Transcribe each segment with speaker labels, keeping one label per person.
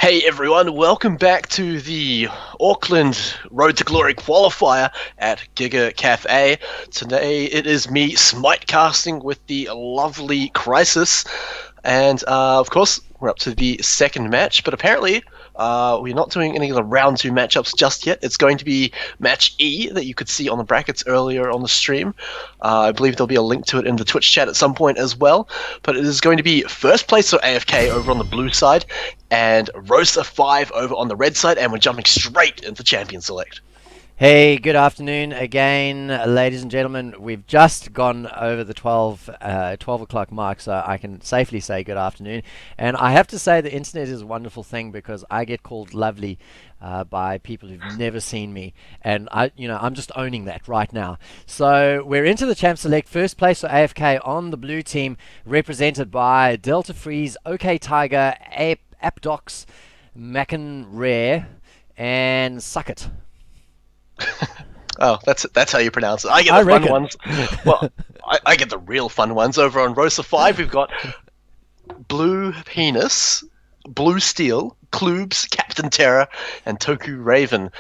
Speaker 1: Hey everyone, welcome back to the Auckland Road to Glory qualifier at GIGA Cafe. Today it is me smite casting with the lovely Crisis, and of course we're up to the second match, but apparently we're not doing any of the round 2 matchups just yet. It's going to be match E that you could see on the brackets earlier on the stream. I believe there'll be a link to it in the Twitch chat at some point as well, but it is going to be first place for AFK over on the blue side, and Rossa5 over on the red side, and we're jumping straight into Champion Select.
Speaker 2: Hey, good afternoon again, ladies and gentlemen. We've just gone over the 12 o'clock mark, so I can safely say good afternoon. And I have to say the internet is a wonderful thing because I get called lovely by people who've never seen me, and I'm just owning that right now. So we're into the Champ Select. First place for AFK on the blue team, represented by Delta Freeze, OK Tiger, APoG, Mackin Rare, and Suck It.
Speaker 1: Oh, that's how you pronounce it. I get the fun ones. Well, I get the real fun ones. Over on Rossa5, we've got Blue Penis, Blue Steel, Kloobs, Captain Terror, and Toku Raven.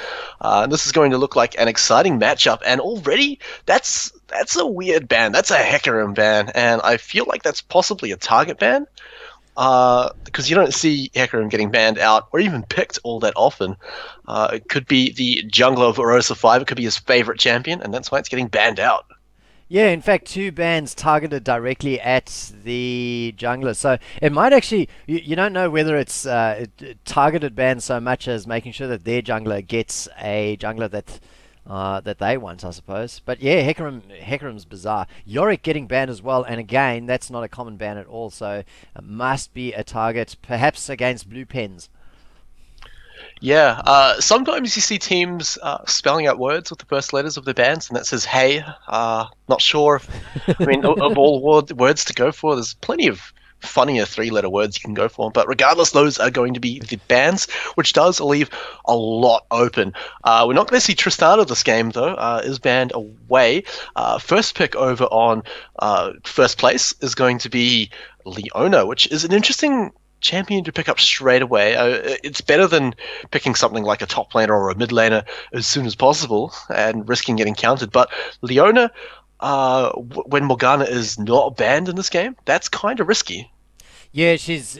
Speaker 1: And this is going to look like an exciting matchup. And already, that's a weird ban. That's a Hecarim ban, and I feel like that's possibly a target ban. Because you don't see Hecarim getting banned out or even picked all that often. It could be the jungler of Rossa5, it could be his favorite champion, and that's why it's getting banned out.
Speaker 2: Yeah, in fact, 2 bans targeted directly at the jungler. So it might actually, you don't know whether it's targeted bans so much as making sure that their jungler gets a jungler that they want, I suppose. But yeah, Hecarim's bizarre. Yorick getting banned as well, and again, that's not a common ban at all, so it must be a target, perhaps against blue pens.
Speaker 1: Yeah, sometimes you see teams spelling out words with the first letters of their bands, and that says "hey." Not sure. I mean, of all words to go for, there's plenty of funnier 3-letter words you can go for. But regardless, those are going to be the bans, which does leave a lot open. We're not going to see Tristana this game, though. Is banned away. First pick over on first place is going to be Leona, which is an interesting champion to pick up straight away. It's better than picking something like a top laner or a mid laner as soon as possible and risking getting countered. But Leona, when Morgana is not banned in this game, that's kind of risky.
Speaker 2: Yeah, she's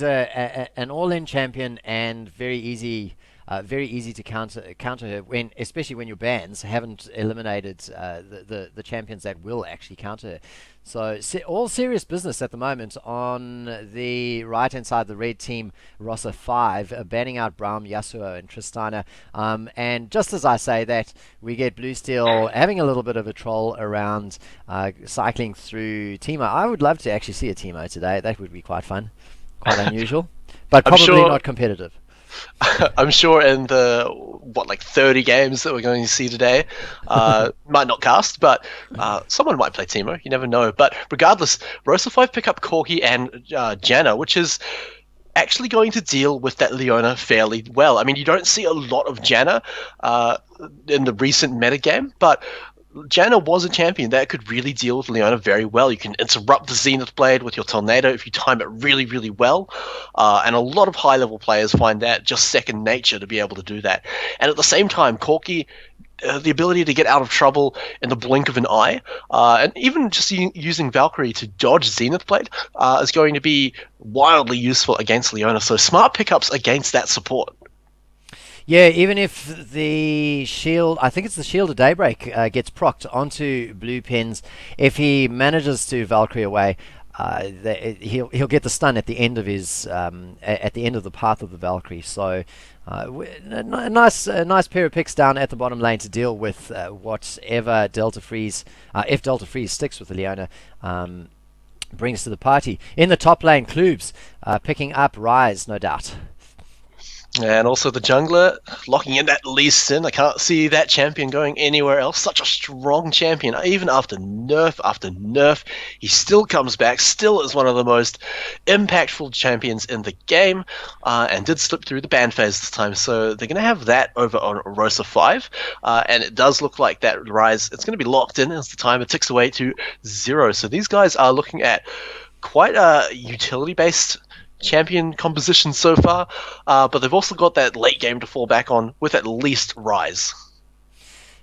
Speaker 2: an all-in champion and very easy to counter her especially when your bans haven't eliminated the champions that will actually counter her. So all serious business at the moment on the right-hand side. The red team, Rossa5, banning out Braum, Yasuo, and Tristana. And just as I say that, we get Blue Steel having a little bit of a troll around, cycling through Teemo. I would love to actually see a Teemo today. That would be quite fun, quite unusual, but probably not competitive.
Speaker 1: I'm sure in the 30 games that we're going to see today, might not cast, but someone might play Teemo. You never know. But regardless, Rossa5 pick up Corki and Janna, which is actually going to deal with that Leona fairly well. I mean, you don't see a lot of Janna in the recent metagame, but Janna was a champion that could really deal with Leona very well. You can interrupt the Zenith Blade with your Tornado if you time it really, really well. And a lot of high-level players find that just second nature to be able to do that. And at the same time, Corki, the ability to get out of trouble in the blink of an eye, and even just using Valkyrie to dodge Zenith Blade is going to be wildly useful against Leona. So smart pickups against that support.
Speaker 2: Yeah, even if the shield, I think it's the shield of Daybreak, gets procced onto blue pins, if he manages to Valkyrie away, he'll get the stun at the end of his at the end of the path of the Valkyrie. So a nice pair of picks down at the bottom lane to deal with whatever Delta Freeze, if Delta Freeze sticks with the Leona, brings to the party. In the top lane, Kloobs picking up Rise, no doubt.
Speaker 1: And also the jungler, locking in that Lee Sin. I can't see that champion going anywhere else. Such a strong champion. Even after nerf, he still comes back, still is one of the most impactful champions in the game, and did slip through the ban phase this time. So they're going to have that over on Rossa5, and it does look like that Rise, it's going to be locked in as the timer ticks away to 0. So these guys are looking at quite a utility-based champion composition so far, but they've also got that late game to fall back on with at least Rise.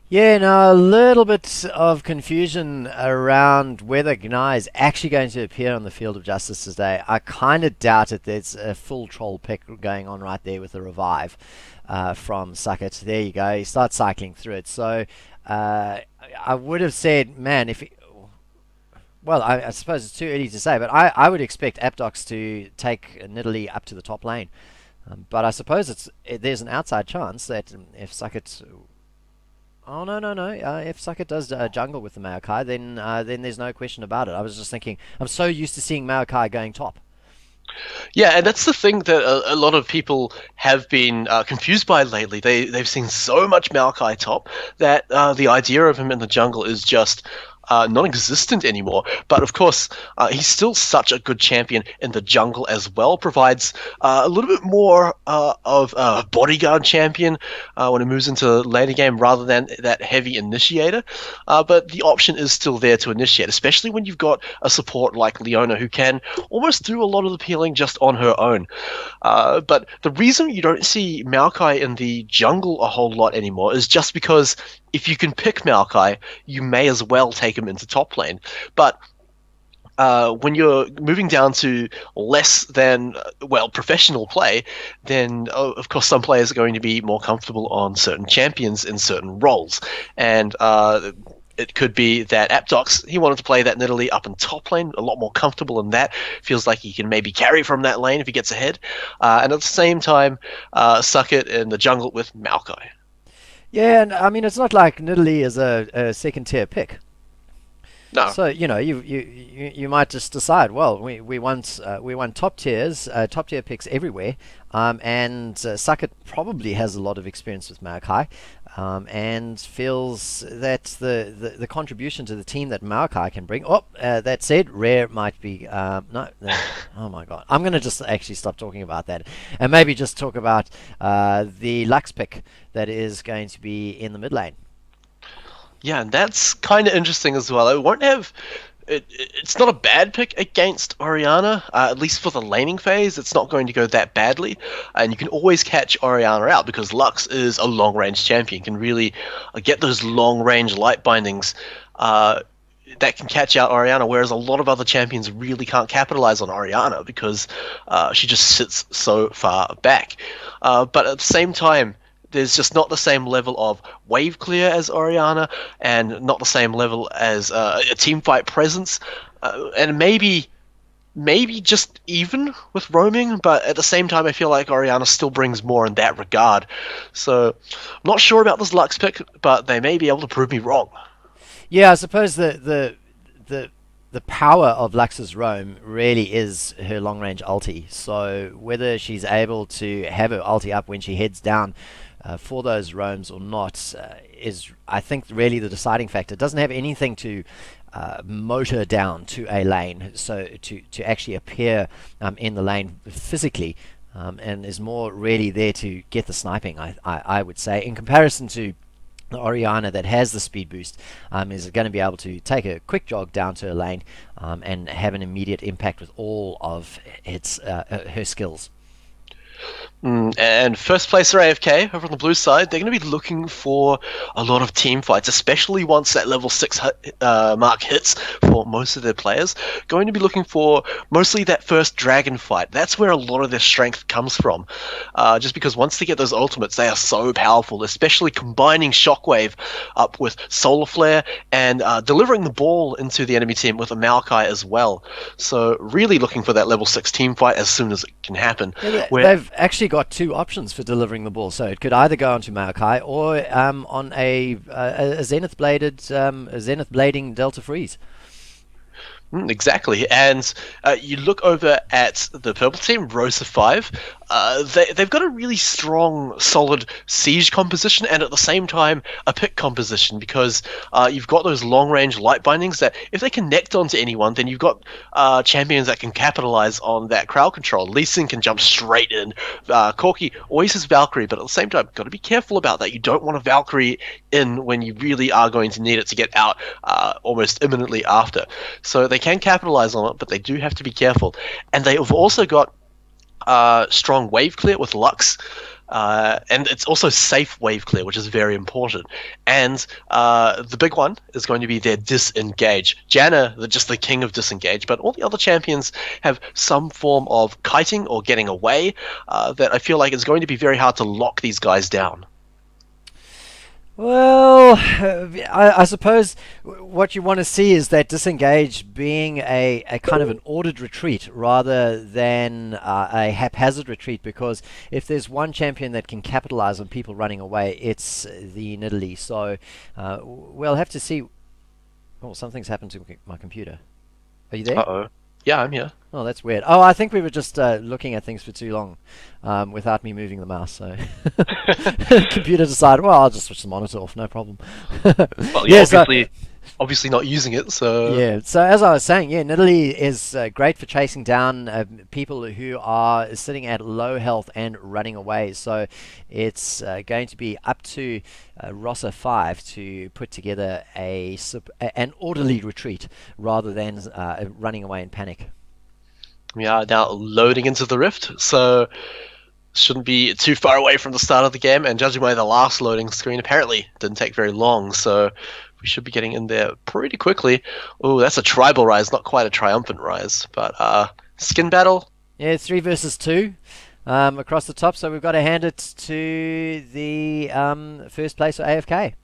Speaker 2: Yeah, no, a little bit of confusion around whether Gnai is actually going to appear on the field of justice today. I kind of doubt it. There's a full troll pick going on right there with the revive from Suckett. There you go. He starts cycling through it. So I would have said, man, if he, well, I suppose it's too early to say, but I would expect Apdox to take Nidalee up to the top lane. But I suppose there's an outside chance that if Suckett. Oh no no no! If Suckett does jungle with the Maokai, then there's no question about it. I was just thinking, I'm so used to seeing Maokai going top.
Speaker 1: Yeah, and that's the thing that a lot of people have been confused by lately. They've seen so much Maokai top that the idea of him in the jungle is just non-existent anymore. But of course, he's still such a good champion in the jungle as well. Provides a little bit more of a bodyguard champion when it moves into later game rather than that heavy initiator. But the option is still there to initiate, especially when you've got a support like Leona who can almost do a lot of the peeling just on her own. But the reason you don't see Maokai in the jungle a whole lot anymore is just because if you can pick Maokai, you may as well take him into top lane. But when you're moving down to less than, well, professional play, then of course some players are going to be more comfortable on certain champions in certain roles. And it could be that Apdox, he wanted to play that Nidalee up in top lane, a lot more comfortable in that. Feels like he can maybe carry from that lane if he gets ahead. And at the same time, suck it in the jungle with Maokai.
Speaker 2: Yeah, and I mean it's not like Nidalee is a second tier pick.
Speaker 1: No.
Speaker 2: So you might just decide. Well, we want top tier picks everywhere, and Suckett probably has a lot of experience with Maokai, and feels that the contribution to the team that Maokai can bring. Oh, that said, Rare might be no. Oh my God, I'm gonna just actually stop talking about that, and maybe just talk about the Lux pick that is going to be in the mid lane.
Speaker 1: Yeah, and that's kind of interesting as well. It won't have. It's not a bad pick against Orianna, at least for the laning phase. It's not going to go that badly, and you can always catch Orianna out because Lux is a long-range champion. Can really get those long-range light bindings that can catch out Orianna, whereas a lot of other champions really can't capitalize on Orianna because she just sits so far back. But at the same time, there's just not the same level of wave clear as Orianna, and not the same level as a team fight presence, and maybe just even with roaming. But at the same time, I feel like Orianna still brings more in that regard. So I'm not sure about this Lux pick, but they may be able to prove me wrong.
Speaker 2: Yeah, I suppose the power of Lux's roam really is her long range ulti. So whether she's able to have her ulti up when she heads down for those roams or not is, I think, really the deciding factor. It doesn't have anything to motor down to a lane, so to actually appear in the lane physically, and is more really there to get the sniping, I would say, in comparison to the Orianna that has the speed boost, is going to be able to take a quick jog down to a lane and have an immediate impact with all of her skills.
Speaker 1: And first placer AFK over on the blue side, they're going to be looking for a lot of team fights, especially once that level 6 mark hits for most of their players. Going to be looking for mostly that first dragon fight. That's where a lot of their strength comes from. Just because once they get those ultimates, they are so powerful, especially combining Shockwave up with Solar Flare and delivering the ball into the enemy team with a Maokai as well. So really looking for that level 6 team fight as soon as it can happen.
Speaker 2: Yeah, they've actually got two options for delivering the ball, so it could either go onto Maokai or on a Zenith blading Delta Freeze.
Speaker 1: Exactly, and you look over at the purple team, Rossa5. They've got a really strong, solid siege composition, and at the same time, a pick composition, because you've got those long-range light bindings that, if they connect onto anyone, then you've got champions that can capitalize on that crowd control. Lee Sin can jump straight in. Corki always has Valkyrie, but at the same time, got to be careful about that. You don't want a Valkyrie in when you really are going to need it to get out almost imminently after. So they can capitalize on it, but they do have to be careful. And they have also got strong wave clear with Lux. And it's also safe wave clear, which is very important. And the big one is going to be their disengage. Janna, just the king of disengage, but all the other champions have some form of kiting or getting away that I feel like is going to be very hard to lock these guys down.
Speaker 2: Well, I suppose what you want to see is that disengage being a kind of an ordered retreat rather than a haphazard retreat, because if there's one champion that can capitalize on people running away, it's the Nidalee. So we'll have to see. Oh, something's happened to my computer. Are you there?
Speaker 1: Uh-oh. Yeah, I'm here.
Speaker 2: Oh, that's weird. Oh, I think we were just looking at things for too long without me moving the mouse. So computer decided, well, I'll just switch the monitor off, no problem.
Speaker 1: Well,
Speaker 2: Yeah,
Speaker 1: you're obviously not using it, so...
Speaker 2: yeah. So as I was saying, yeah, Nidalee is great for chasing down people who are sitting at low health and running away. So it's going to be up to Rossa5 to put together an orderly retreat rather than running away in panic.
Speaker 1: We are now loading into the rift, so shouldn't be too far away from the start of the game, and judging by the last loading screen, apparently didn't take very long, so we should be getting in there pretty quickly. Oh, that's a tribal rise, not quite a triumphant rise, but skin battle.
Speaker 2: Yeah, it's 3 versus 2 across the top, so we've got to hand it to the first place for AFK.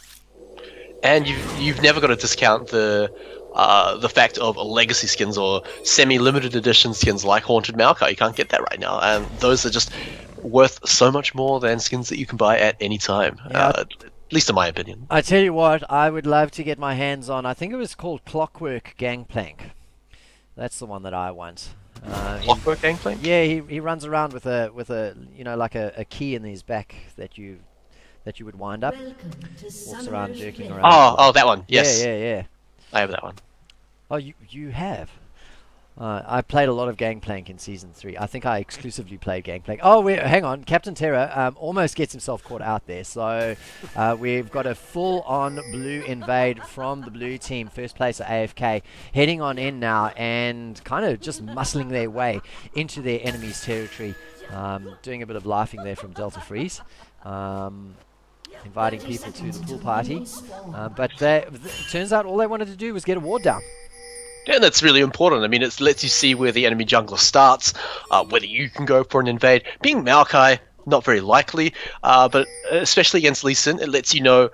Speaker 1: And you've never got to discount the fact of legacy skins or semi-limited edition skins like Haunted Maokai. You can't get that right now, and those are just worth so much more than skins that you can buy at any time.
Speaker 2: Yeah.
Speaker 1: At least in my opinion.
Speaker 2: I tell you what, I would love to get my hands on. I think it was called Clockwork Gangplank. That's the one that I want.
Speaker 1: Clockwork Gangplank?
Speaker 2: Yeah, he runs around with a like a key in his back that you would wind up. Walks around jerking around.
Speaker 1: Oh, that one. Yes.
Speaker 2: Yeah.
Speaker 1: I have that one.
Speaker 2: Oh, you have. I played a lot of Gangplank in Season 3. I think I exclusively played Gangplank. Oh, hang on. Captain Terra almost gets himself caught out there. So we've got a full-on blue invade from the blue team. First place at AFK. Heading on in now and kind of just muscling their way into their enemy's territory. Doing a bit of laughing there from Delta Freeze. Inviting people to the pool party. But it turns out all they wanted to do was get a ward down.
Speaker 1: And that's really important. I mean, it lets you see where the enemy jungler starts, whether you can go for an invade. Being Maokai, not very likely, but especially against Lee Sin, it lets you know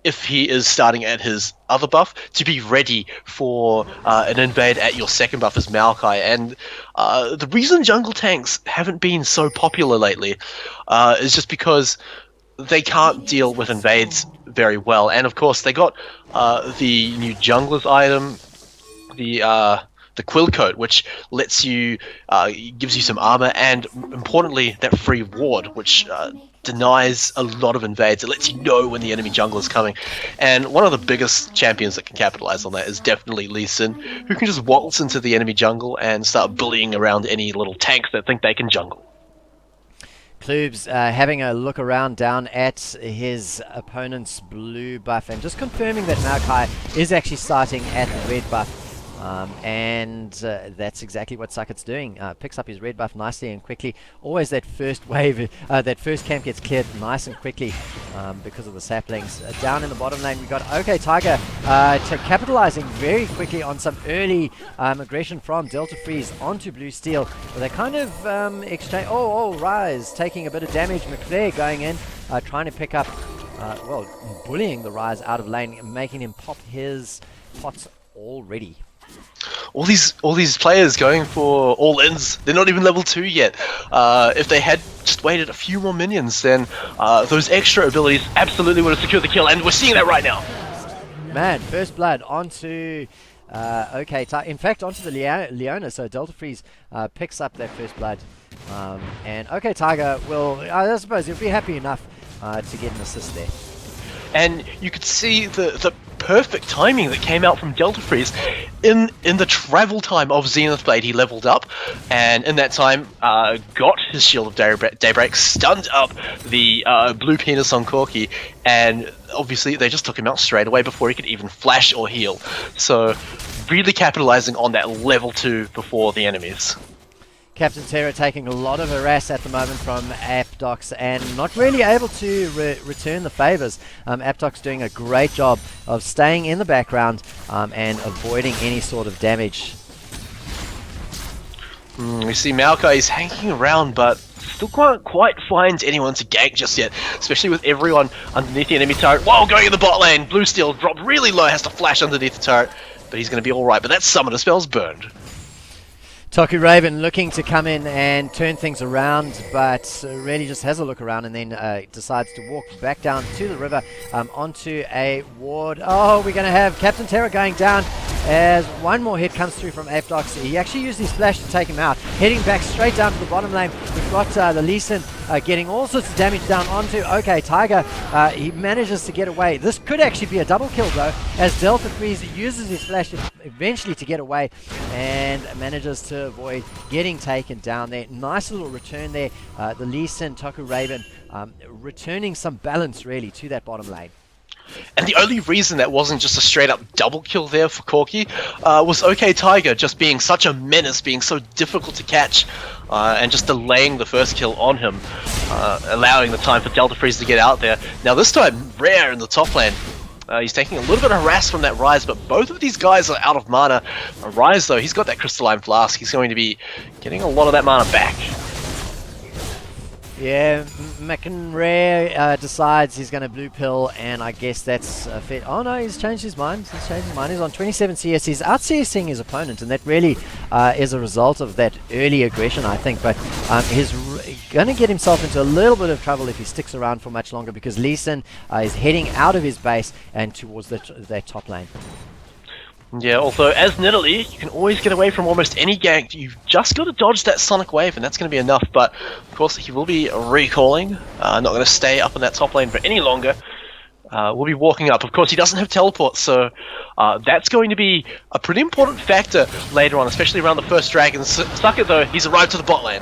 Speaker 1: if he is starting at his other buff to be ready for an invade at your second buff as Maokai. And the reason jungle tanks haven't been so popular lately is just because they can't deal with invades very well. And of course, they got the new jungler's item, the Quill Coat, which lets you gives you some armor, and importantly, that free ward, which denies a lot of invades. It lets you know when the enemy jungler is coming. And one of the biggest champions that can capitalize on that is definitely Lee Sin, who can just waltz into the enemy jungle and start bullying around any little tanks that think they can jungle.
Speaker 2: Klubes having a look around down at his opponent's blue buff and just confirming that Maokai is actually starting at the red buff. And that's exactly what Suckett's doing. Picks up his red buff nicely and quickly. Always that first wave, that first camp gets cleared nice and quickly because of the saplings. Down in the bottom lane, we got OK Tiger capitalizing very quickly on some early aggression from Delta Freeze onto Blue Steel. But they kind of exchange. Rise taking a bit of damage. McClare going in, trying to pick up, bullying the Rise out of lane, making him pop his pots already.
Speaker 1: All these players going for all-ins. They're not even level 2 yet. If they had just waited a few more minions, then those extra abilities absolutely would have secured the kill, and we're seeing that right now.
Speaker 2: Man, first blood onto in fact onto the Leona, so Delta Freeze picks up that first blood. And OK Tiger will, I suppose, he'll be happy enough to get an assist there.
Speaker 1: And you could see the perfect timing that came out from Delta Freeze. In the travel time of Zenith Blade, he leveled up, and in that time got his Shield of Daybreak, stunned up the blue penis on Corki, and obviously they just took him out straight away before he could even flash or heal. So really capitalizing on that level 2 before the enemies.
Speaker 2: Captain Terra taking a lot of harass at the moment from APoG and not really able to return the favors. APoG's doing a great job of staying in the background and avoiding any sort of damage.
Speaker 1: We see Maokai is hanging around, but still can't quite find anyone to gank just yet, especially with everyone underneath the enemy turret. Whoa, going in the bot lane. Blue Steel dropped really low, has to flash underneath the turret, but he's going to be alright. But that summoner spell's burned.
Speaker 2: Toku Raven looking to come in and turn things around, but really just has a look around and then decides to walk back down to the river onto a ward. Oh, we're going to have Captain Terra going down as one more hit comes through from APoG. He actually used his splash to take him out. Heading back straight down to the bottom lane, we've got the Lee Sin getting all sorts of damage down onto OK Tiger. He manages to get away. This could actually be a double kill though, as Delta Freeze uses his flash eventually to get away and manages to avoid getting taken down there. Nice little return there. The Lee Sin, Toku Raven returning some balance really to that bottom lane.
Speaker 1: And the only reason that wasn't just a straight up double kill there for Corki was OK Tiger just being such a menace, being so difficult to catch, and just delaying the first kill on him, allowing the time for Delta Freeze to get out there. Now this time, Rare in the top lane. He's taking a little bit of harass from that Rise, but both of these guys are out of mana. Rise though, he's got that Crystalline Flask. He's going to be getting a lot of that mana back.
Speaker 2: Yeah, Rare decides he's going to blue pill, and I guess that's fair. Oh no, he's changed his mind. He's on 27 CS. He's out CSing his opponent, and that really is a result of that early aggression, I think. But he's going to get himself into a little bit of trouble if he sticks around for much longer, because Lee Sin is heading out of his base and towards that top lane.
Speaker 1: Yeah, although as Nidalee, you can always get away from almost any gank. You've just got to dodge that Sonic Wave, and that's going to be enough. But, of course, he will be recalling. Not going to stay up in that top lane for any longer. We'll be walking up. Of course, he doesn't have teleport, so that's going to be a pretty important factor later on, especially around the first dragon. Suck it, though. He's arrived to the bot lane.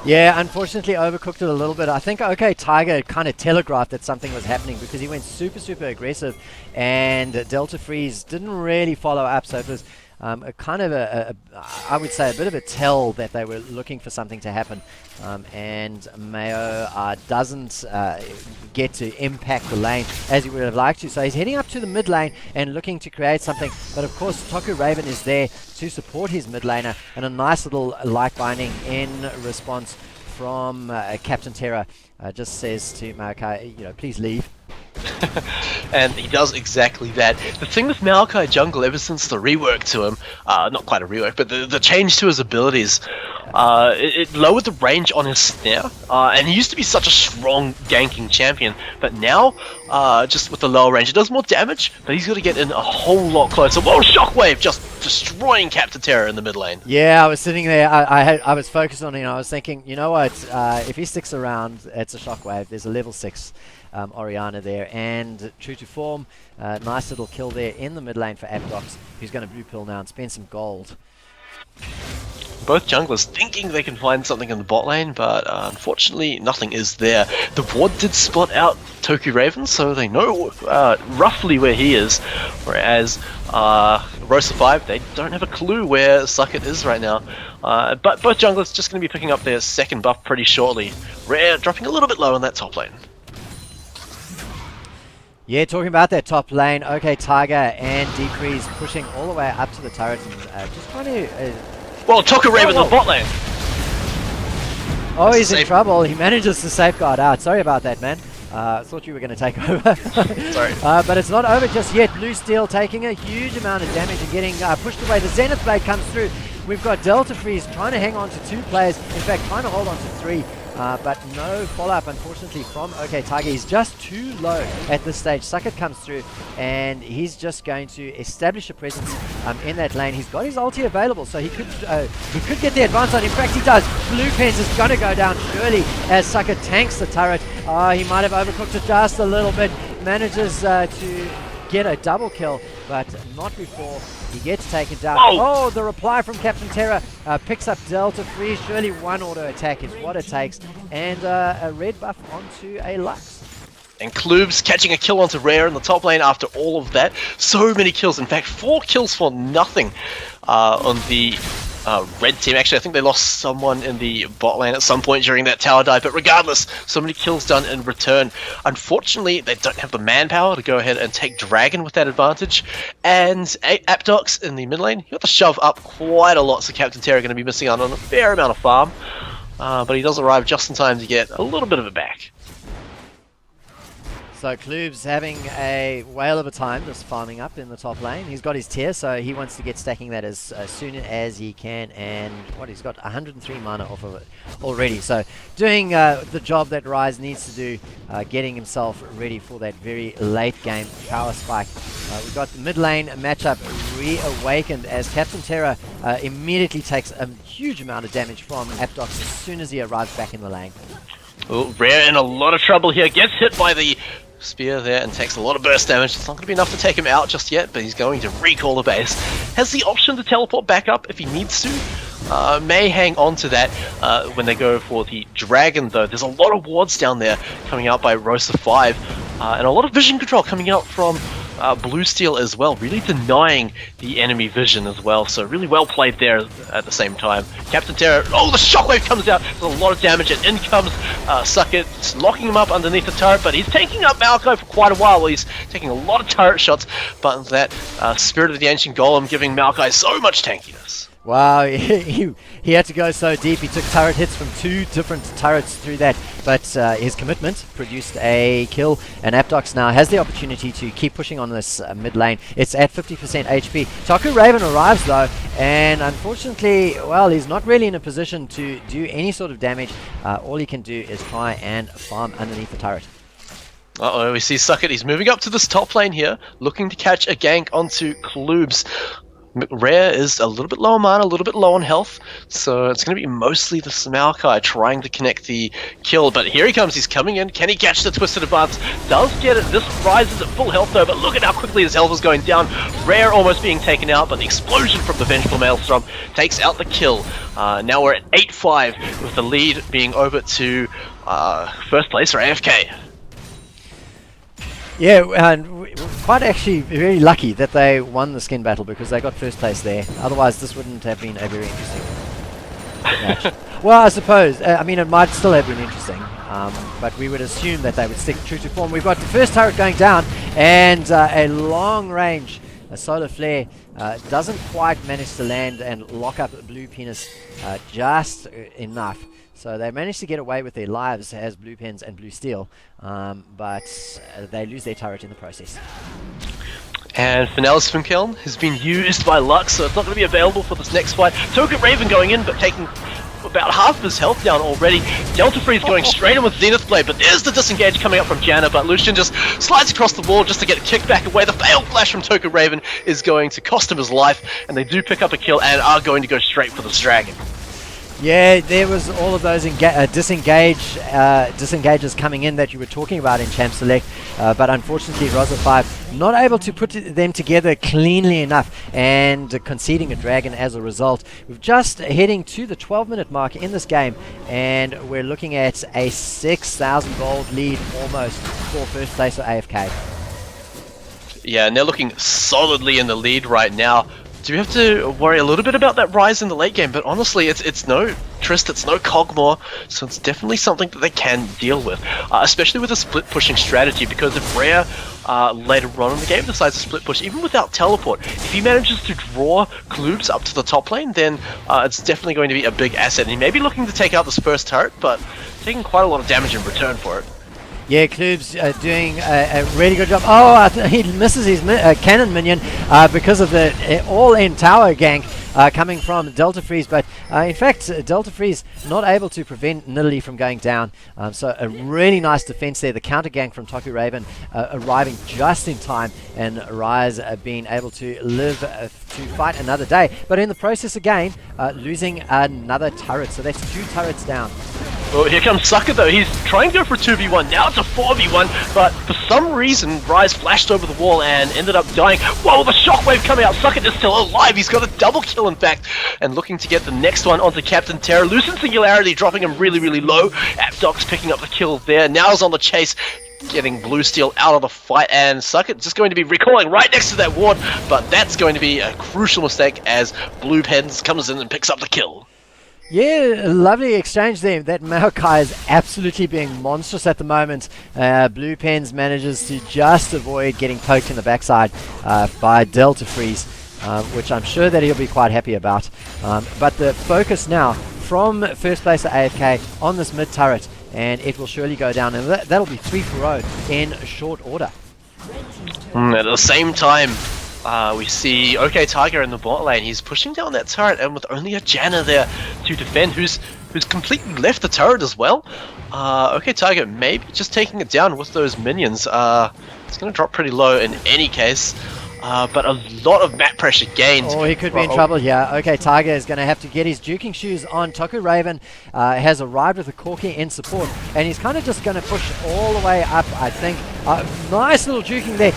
Speaker 2: Yeah, unfortunately overcooked it a little bit. I think OK Tiger kind of telegraphed that something was happening because he went super aggressive, and Delta Freeze didn't really follow up, so it was a kind of I would say a bit of a tell that they were looking for something to happen, and Mayo doesn't get to impact the lane as he would have liked to, so he's heading up to the mid lane and looking to create something, but of course Toku Raven is there to support his mid laner, and a nice little light binding in response from Captain Terra. Just says to Maokai, you know, please leave.
Speaker 1: And he does exactly that. The thing with Maokai Jungle, ever since the rework to him, not quite a rework, but the change to his abilities, it lowered the range on his snare, and he used to be such a strong ganking champion, but now, just with the lower range, it does more damage, but he's got to get in a whole lot closer. Whoa, Shockwave just destroying Captain Terra in the mid lane.
Speaker 2: Yeah, I was sitting there, I was focused on it, and I was thinking, you know what, if he sticks around, it's a Shockwave. There's a level 6 Orianna there, and true to form, nice little kill there in the mid lane for APoG, who's going to blue pill now and spend some gold.
Speaker 1: Both junglers thinking they can find something in the bot lane, but unfortunately nothing is there. The ward did spot out Toku Raven, so they know roughly where he is, whereas Rossa5, they don't have a clue where Suckit is right now. But both junglers just going to be picking up their second buff pretty shortly. Rare dropping a little bit low in that top lane.
Speaker 2: Yeah, talking about that top lane, OK Tiger and Decrease pushing all the way up to the turret and just trying to...
Speaker 1: well, Toku Raven in the bot lane!
Speaker 2: Oh, he's in trouble. He manages to safeguard out. Sorry about that, man. Thought you were going to take over.
Speaker 1: Sorry.
Speaker 2: But it's not over just yet. Blue Steel taking a huge amount of damage and getting pushed away. The Zenith Blade comes through. We've got Delta Freeze trying to hang on to 2 players. In fact, trying to hold on to 3. But no follow-up, unfortunately, from OK Tiger. He's just too low at this stage. Suckit comes through, and he's just going to establish a presence in that lane. He's got his ulti available, so he could get the advance on. In fact, he does. Blue Pens is going to go down surely as Suckit tanks the turret. He might have overcooked it just a little bit. Manages to get a double kill, but not before he gets taken down.
Speaker 1: Whoa.
Speaker 2: Oh, the reply from Captain Terra picks up Delta Freeze. Surely one auto attack is what it takes, and a red buff onto a Lux.
Speaker 1: And Kloobs catching a kill onto Rare in the top lane after all of that. So many kills, in fact 4 kills for nothing on the red team. Actually, I think they lost someone in the bot lane at some point during that tower dive, but regardless, so many kills done in return. Unfortunately, they don't have the manpower to go ahead and take Dragon with that advantage, and APoG in the mid lane, he got to shove up quite a lot, so Captain Terra going to be missing out on a fair amount of farm, but he does arrive just in time to get a little bit of it back.
Speaker 2: So Klub's having a whale of a time just farming up in the top lane. He's got his tier, so he wants to get stacking that as soon as he can. And what, he's got 103 mana off of it already. So doing the job that Rise needs to do, getting himself ready for that very late game power spike. We've got the mid lane matchup reawakened as Captain Terra immediately takes a huge amount of damage from APoG as soon as he arrives back in the lane.
Speaker 1: Oh, Rare in a lot of trouble here. Gets hit by the spear there and takes a lot of burst damage. It's not going to be enough to take him out just yet, but he's going to recall the base. Has the option to teleport back up if he needs to. May hang on to that when they go for the Dragon, though. There's a lot of wards down there coming out by Rossa5, and a lot of vision control coming out from Blue Steel as well, really denying the enemy vision as well, so really well played there at the same time. Captain Terra, oh, the shockwave comes out, there's a lot of damage, and in comes Suckit, locking him up underneath the turret, but he's taking up Malco for quite a while. He's taking a lot of turret shots, but that Spirit of the Ancient Golem giving Malkai so much tankiness.
Speaker 2: Wow, he had to go so deep. He took turret hits from 2 different turrets through that, but his commitment produced a kill, and APoG now has the opportunity to keep pushing on this mid lane. It's at 50% HP. Taku Raven arrives though, and unfortunately, well, he's not really in a position to do any sort of damage. All he can do is try and farm underneath the turret.
Speaker 1: Uh-oh, we see Suckit. He's moving up to this top lane here, looking to catch a gank onto Klubs. Rare is a little bit low on mana, a little bit low on health, so it's going to be mostly the Smalkai trying to connect the kill, but here he comes, he's coming in. Can he catch the Twisted Advance? Does get it. This rises at full health though, but look at how quickly his health is going down. Rare almost being taken out, but the explosion from the Vengeful Maelstrom takes out the kill. Now we're at 8-5 with the lead being over to first place for AFK.
Speaker 2: Yeah, and we're quite actually very lucky that they won the skin battle because they got first place there. Otherwise, this wouldn't have been a very interesting match. Well, I suppose. I mean, it might still have been interesting, but we would assume that they would stick true to form. We've got the first turret going down, and a long range, a solar flare, doesn't quite manage to land and lock up Blue Penis just enough. So they managed to get away with their lives as Blue Pens and Blue Steel, but they lose their turret in the process.
Speaker 1: And Finel's Funkiln has been used by Lux, so it's not going to be available for this next fight. Token Raven going in, but taking about half of his health down already. Delta Freeze going straight in with Zenith Blade, but there's the disengage coming up from Janna, but Lucian just slides across the wall just to get kicked back away. The failed flash from Token Raven is going to cost him his life, and they do pick up a kill and are going to go straight for this dragon.
Speaker 2: Yeah, there was all of those disengages coming in that you were talking about in Champ Select, but unfortunately Rossa5 not able to put them together cleanly enough and conceding a dragon as a result. We're just heading to the 12-minute mark in this game, and we're looking at a 6,000 gold lead almost for first place for AFK.
Speaker 1: Yeah, and they're looking solidly in the lead right now. Do we have to worry a little bit about that rise in the late game? But honestly, it's no Trist, it's no Cogmore, so it's definitely something that they can deal with, especially with a split pushing strategy, because if Rare later on in the game decides to split push, even without teleport, if he manages to draw Klubs up to the top lane, then it's definitely going to be a big asset. And he may be looking to take out this first turret, but taking quite a lot of damage in return for it.
Speaker 2: Yeah, Klub's doing a really good job. Oh, he misses his cannon minion because of the all-in tower gank coming from Delta Freeze. But in fact, Delta Freeze not able to prevent Nidalee from going down. So a really nice defense there. The counter gank from Taku Raven arriving just in time, and Rise being able to live to fight another day. But in the process again, losing another turret. So that's 2 turrets down.
Speaker 1: Well, here comes Sucker though. He's trying to go for a 2v1. Now it's a 4v1, but for some reason, Rise flashed over the wall and ended up dying. Whoa, the shockwave coming out. Sucker is still alive. He's got a double kill, in fact, and looking to get the next one onto Captain Terra. Lucent Singularity dropping him really, really low. APoG's picking up the kill there. Now he's on the chase. getting Blue Steel out of the fight, and Suckett just going to be recoiling right next to that ward, but that's going to be a crucial mistake as Blue Pens comes in and picks up the kill.
Speaker 2: Yeah, lovely exchange there. That Maokai is absolutely being monstrous at the moment. Blue Pens manages to just avoid getting poked in the backside by Delta Freeze, which I'm sure that he'll be quite happy about. But the focus now from first place at AFK on this mid turret, and it will surely go down, and that'll be 3-0 in short order.
Speaker 1: At the same time, we see OK Tiger in the bot lane. He's pushing down that turret, and with only a Janna there to defend, who's completely left the turret as well. OK Tiger maybe just taking it down with those minions. It's going to drop pretty low in any case. But a lot of map pressure gained.
Speaker 2: Oh, he could be in trouble here. Okay, Tiger is going to have to get his juking shoes on. Toku Raven has arrived with a Corki in support, and he's kind of just going to push all the way up, I think. Nice little juking there.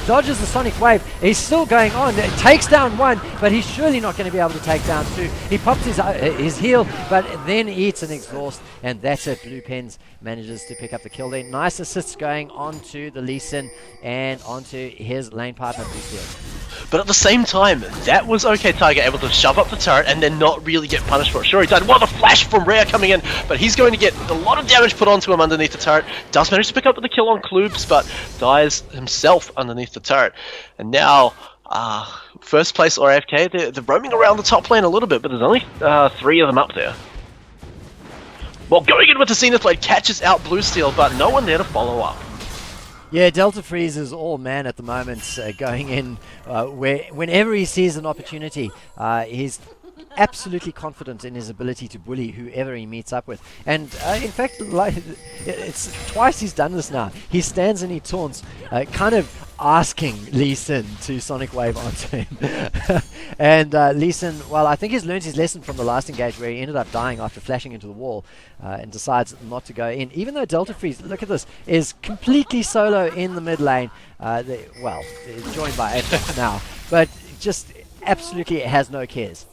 Speaker 2: Dodges the Sonic Wave. He's still going on. Takes down one, but he's surely not going to be able to take down two. He pops his heal, but then eats an exhaust, and that's it. Blue Pens manages to pick up the kill there. Nice assists going onto the Lee Sin and onto his lane partner.
Speaker 1: But at the same time, that was OK Tiger able to shove up the turret and then not really get punished for it. Sure, he died. What a flash from Rare coming in, but he's going to get a lot of damage put onto him underneath the turret. Does manage to pick up the kill on Kloops, but dies himself underneath the turret. And now, first place or AFK, they're roaming around the top lane a little bit, but there's only 3 of them up there. Well, going in with the Zenith Blade catches out Blue Steel, but no one there to follow up.
Speaker 2: Yeah, Delta Freeze is all man at the moment, going in whenever he sees an opportunity. He's absolutely confident in his ability to bully whoever he meets up with. And in fact, it's twice he's done this now. He stands and he taunts, kind of asking Lee Sin to Sonic Wave onto him. And Lee Sin, well, I think he's learned his lesson from the last engage where he ended up dying after flashing into the wall, and decides not to go in. Even though Delta Freeze, look at this, is completely solo in the mid lane. Well, joined by APoG now, but just absolutely has no cares.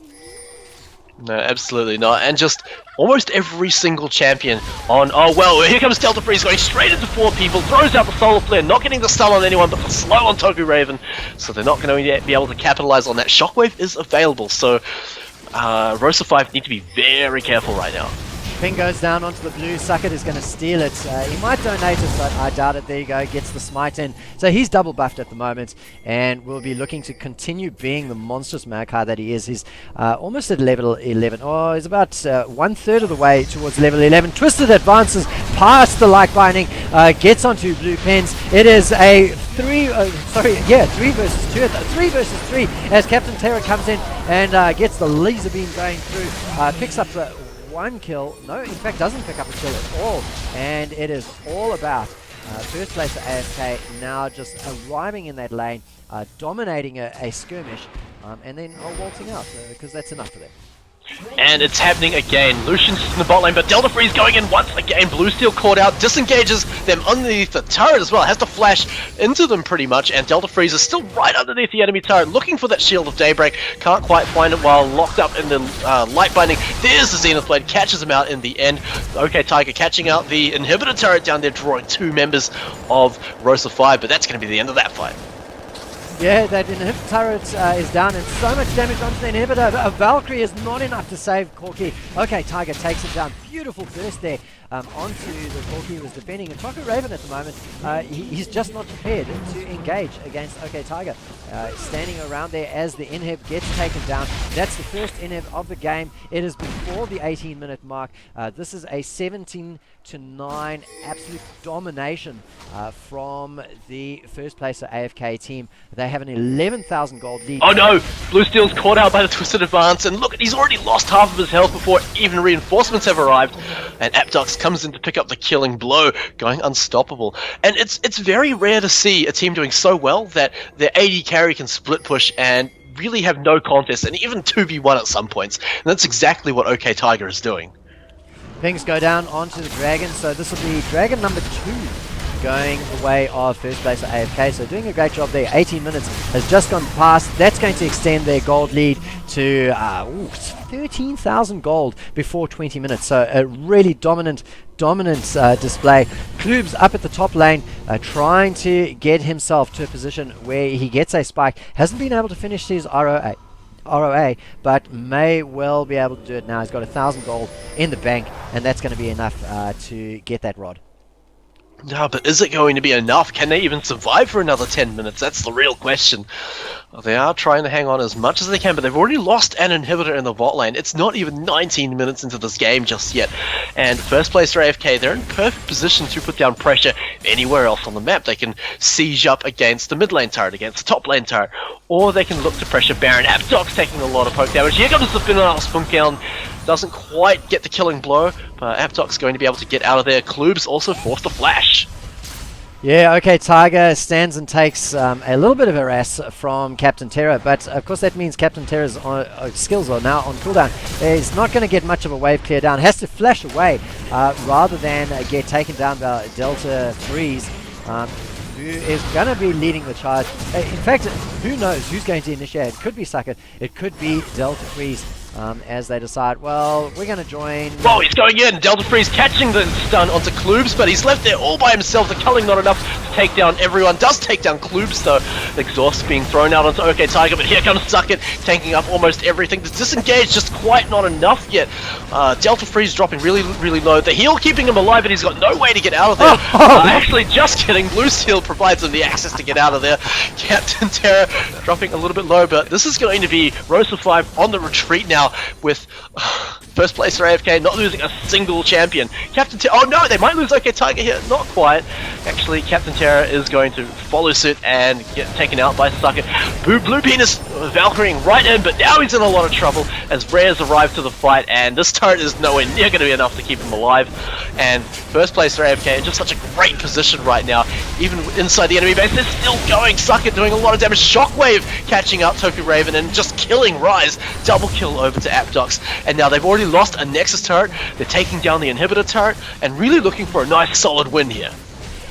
Speaker 1: No, absolutely not. And just almost every single champion on... Oh, well, here comes Delta Freeze going straight into 4 people, throws out the Solar Flare, not getting the stun on anyone, but the slow on Toku Raven. So they're not going to be able to capitalize on that. Shockwave is available, so Rossa5 need to be very careful right now.
Speaker 2: Ping goes down onto the blue. Suckett is going to steal it. He might donate it, but I doubt it. There you go. Gets the smite in. So he's double buffed at the moment, and will be looking to continue being the monstrous Maokai that he is. He's almost at level 11. Oh, he's about 1/3 of the way towards level 11. Twisted advances past the light binding. Gets onto Blue Pens. It is a 3 versus 2. 3 versus 3 as Captain Terra comes in and gets the laser beam going through. Picks up the 1 kill. No, in fact doesn't pick up a kill at all, and it is all about first place at AFK now just arriving in that lane, dominating a skirmish, and then waltzing out, because that's enough for them.
Speaker 1: And it's happening again. Lucian's in the bot lane, but Delta Freeze going in once again. Blue Steel caught out, disengages them underneath the turret as well. Has to flash into them pretty much, and Delta Freeze is still right underneath the enemy turret, looking for that Shield of Daybreak. Can't quite find it while locked up in the light binding. There's the Zenith Blade, catches him out in the end. OK Tiger catching out the inhibitor turret down there, drawing 2 members of Rossa5, but that's going to be the end of that fight.
Speaker 2: Yeah, that inhibitor turret is down, and so much damage onto the inhibitor. A Valkyrie is not enough to save Corki. Okay, Tiger takes it down. Beautiful burst there onto the Corki he was defending. And Toku Raven at the moment, he's just not prepared to engage against OK Tiger. Standing around there as the inhib gets taken down. That's the first inhib of the game. It is before the 18-minute mark. This is a 17-9 absolute domination from the first place AFK team. They have an 11,000 gold lead.
Speaker 1: Oh no! Blue Steel's caught out by the Twisted Advance, and look, he's already lost half of his health before even reinforcements have arrived. And APoG comes in to pick up the killing blow, going unstoppable. And it's very rare to see a team doing so well that their AD carry can split push and really have no contest, and even 2v1 at some points. And that's exactly what OK Tiger is doing.
Speaker 2: Pings go down onto the Dragon, so this will be Dragon number 2 going the way of first place at AFK. So doing a great job there. 18 minutes has just gone past. That's going to extend their gold lead to 13,000 gold before 20 minutes. So a really dominant display. Klub's up at the top lane, trying to get himself to a position where he gets a spike. Hasn't been able to finish his ROA, but may well be able to do it now. He's got 1,000 gold in the bank, and that's going to be enough to get that rod.
Speaker 1: No, but is it going to be enough? Can they even survive for another 10 minutes? That's the real question. Well, they are trying to hang on as much as they can, but they've already lost an inhibitor in the bot lane. It's not even 19 minutes into this game just yet. And first place for AFK, they're in perfect position to put down pressure anywhere else on the map. They can siege up against the mid lane turret, against the top lane turret, or they can look to pressure Baron. APoG's taking a lot of poke damage. Here comes the Finale Spunk down. Doesn't quite get the killing blow, but APoG's going to be able to get out of there. Klub's also forced to flash.
Speaker 2: Yeah, okay, Tiger stands and takes a little bit of harass from Captain Terra, but of course that means Captain Terra's skills are now on cooldown. He's not going to get much of a wave clear down, has to flash away rather than get taken down by Delta Freeze, who is going to be leading the charge. In fact, who knows who's going to initiate? It could be Sucker, it could be Delta Freeze. As they decide, well, we're going to join...
Speaker 1: Oh, he's going in! Delta Freeze catching the stun onto Klubs, but he's left there all by himself. The culling not enough to take down everyone. Does take down Klubs, though. The exhaust being thrown out onto OK Tiger, but here comes Sucket, tanking up almost everything. The disengage just quite not enough yet. Delta Freeze dropping really, really low. The heal keeping him alive, but he's got no way to get out of there. Actually, just kidding. Blue Steel provides him the access to get out of there. Captain Terra dropping a little bit low, but this is going to be Rossa5 on the retreat now, with first place for AFK not losing a single champion. Captain Terra, oh no, they might lose OK Tiger here, not quite. Actually, Captain Terra is going to follow suit and get taken out by Sucket. Blue Penis Valkyrieing right in, but now he's in a lot of trouble as Rare's arrived to the fight, and this turret is nowhere near going to be enough to keep him alive. And first place for AFK in just such a great position right now. Even inside the enemy base, they're still going. Sucket doing a lot of damage. Shockwave catching up Toku Raven and just killing Rise. Double kill over to APoG. And now they've already lost a Nexus turret. They're taking down the inhibitor turret and really looking for a nice solid win here.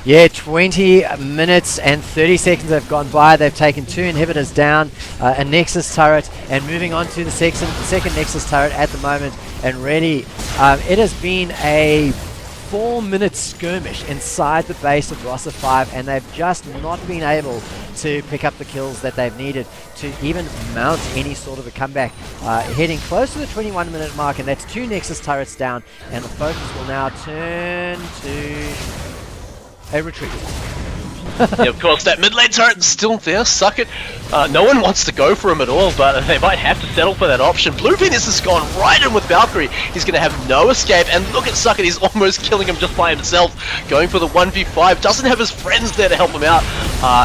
Speaker 2: Yeah, 20 minutes and 30 seconds have gone by. They've taken 2 inhibitors down, a Nexus turret, and moving on to the second Nexus turret at the moment. And really, it has been a 4-minute skirmish inside the base of Rossa5, and they've just not been able to pick up the kills that they've needed to even mount any sort of a comeback. Heading close to the 21-minute mark, and that's 2 Nexus turrets down, and the focus will now turn to a retreat.
Speaker 1: Yeah, of course, that mid lane turret is still there. Suck it. No one wants to go for him at all, but they might have to settle for that option. Blue Venus has gone right in with Valkyrie. He's going to have no escape, and look at Sucket. He's almost killing him just by himself. Going for the 1v5. Doesn't have his friends there to help him out,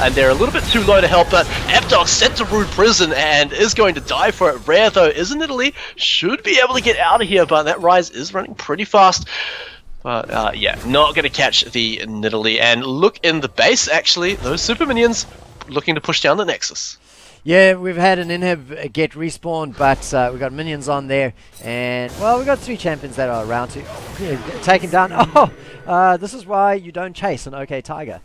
Speaker 1: and they're a little bit too low to help, but APoG sent to Rude Prison and is going to die for it. Rare, though, is in Italy. Should be able to get out of here, but that Rise is running pretty fast. But yeah, not going to catch the Nidalee. And look in the base, actually, those super minions looking to push down the Nexus.
Speaker 2: Yeah, we've had an inhib get respawned, but we've got minions on there. And, well, we've got 3 champions that are around to take him down. Oh, this is why you don't chase an OK Tiger.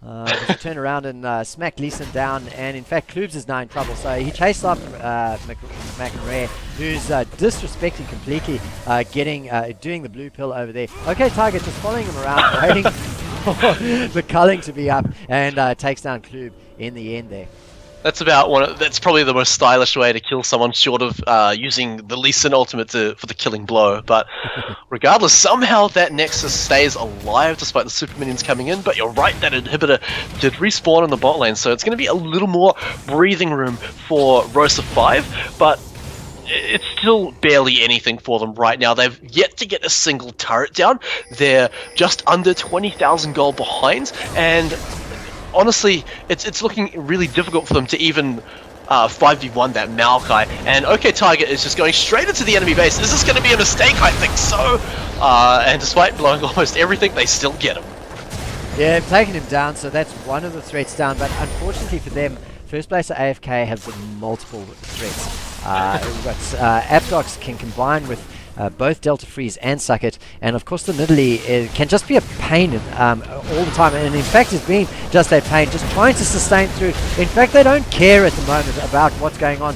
Speaker 2: You turn around and smack Leeson down, and in fact Klubs is now in trouble, so he chased up Mac and Rare, who's disrespecting completely, doing the blue pill over there. Okay, Tiger just following him around, waiting for the culling to be up, and takes down Klub in the end there.
Speaker 1: That's that's probably the most stylish way to kill someone, short of using the Lee Sin ultimate for the killing blow. But regardless, somehow that Nexus stays alive despite the super minions coming in. But you're right, that inhibitor did respawn in the bot lane, so it's going to be a little more breathing room for Rossa5. But it's still barely anything for them right now. They've yet to get a single turret down. They're just under 20,000 gold behind, and honestly, it's looking really difficult for them to even 5v1 that Maokai. And OK Tiger is just going straight into the enemy base. Is this going to be a mistake? I think so. And despite blowing almost everything, they still get him.
Speaker 2: Yeah, they've taken him down, so that's one of the threats down. But unfortunately for them, first place at AFK have multiple threats. We've got APoG can combine with both Delta Freeze and Suckit, and of course the Nidalee can just be a pain all the time, and in fact is being just a pain, just trying to sustain through. In fact, they don't care at the moment about what's going on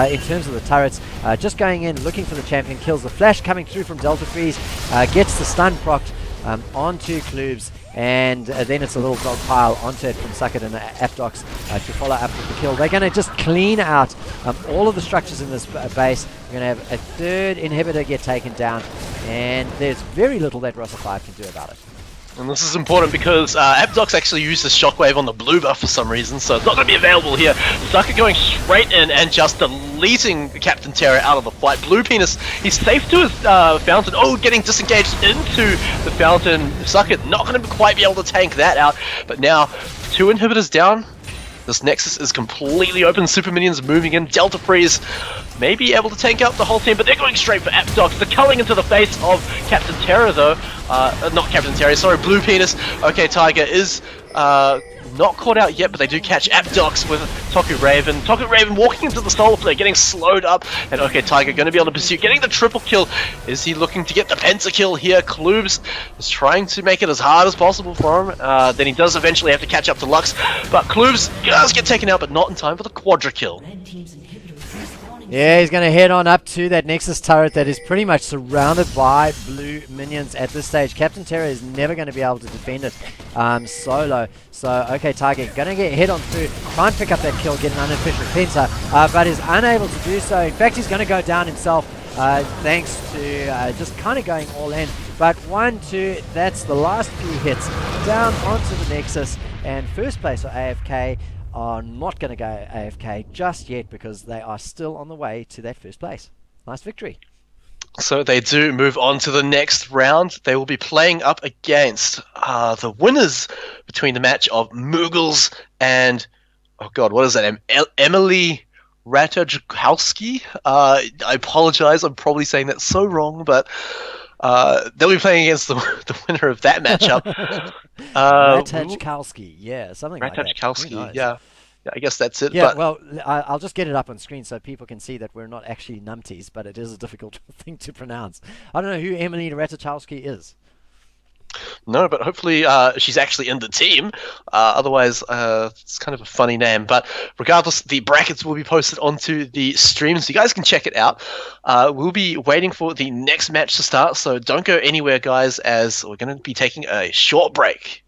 Speaker 2: in terms of the turrets. Just going in, looking for the champion kills. The flash coming through from Delta Freeze gets the stun procced onto Kloobs, and then it's a little dog pile onto it from Suckit and APoG to follow up with the kill. They're going to just clean out all of the structures in this base. We're going to have a third inhibitor get taken down, and there's very little that Rossa5 can do about it.
Speaker 1: And this is important because APoG actually used the shockwave on the blue buff for some reason, so it's not going to be available here. Suckit going straight in and just deleting Captain Terra out of the fight. Blue Penis, he's safe to his fountain. Oh, getting disengaged into the fountain. Suckit not going to quite be able to tank that out, but now 2 inhibitors down. This Nexus is completely open. Super Minions moving in. Delta Freeze may be able to tank out the whole team, but they're going straight for APoG. They're culling into the face of Captain Terra, though. Not Captain Terra, sorry, Blue Penis. Okay, Tiger is not caught out yet, but they do catch APoG with Toku Raven. Toku Raven walking into the solar flare, getting slowed up, and okay, Tiger going to be able to pursue, getting the triple kill. Is he looking to get the pentakill here? Kloobs is trying to make it as hard as possible for him. Then he does eventually have to catch up to Lux, but Kloobs does get taken out, but not in time for the quadra kill.
Speaker 2: Yeah, he's going to head on up to that Nexus turret that is pretty much surrounded by blue minions at this stage. Captain Terra is never going to be able to defend it solo. So, okay, Tiger going to get hit on through, try and pick up that kill, get an unofficial penta, but is unable to do so. In fact, he's going to go down himself thanks to just kind of going all in. But 1, 2, that's the last few hits down onto the Nexus, and first place for AFK are not going to go AFK just yet because they are still on the way to that first place. Nice victory.
Speaker 1: So they do move on to the next round. They will be playing up against the winners between the match of Moogles and, oh god, what is that? Emily Ratajkowski? I apologize, I'm probably saying that so wrong, but they'll be playing against the winner of that matchup.
Speaker 2: Ratajkowski, yeah, something like that.
Speaker 1: Ratajkowski, yeah. I guess that's it.
Speaker 2: Yeah,
Speaker 1: but
Speaker 2: well, I'll just get it up on screen so people can see that we're not actually numpties, but it is a difficult thing to pronounce. I don't know who Emily Ratajkowski is.
Speaker 1: No, but hopefully she's actually in the team. Otherwise, it's kind of a funny name. But regardless, the brackets will be posted onto the stream, so you guys can check it out. We'll be waiting for the next match to start, so don't go anywhere, guys, as we're going to be taking a short break.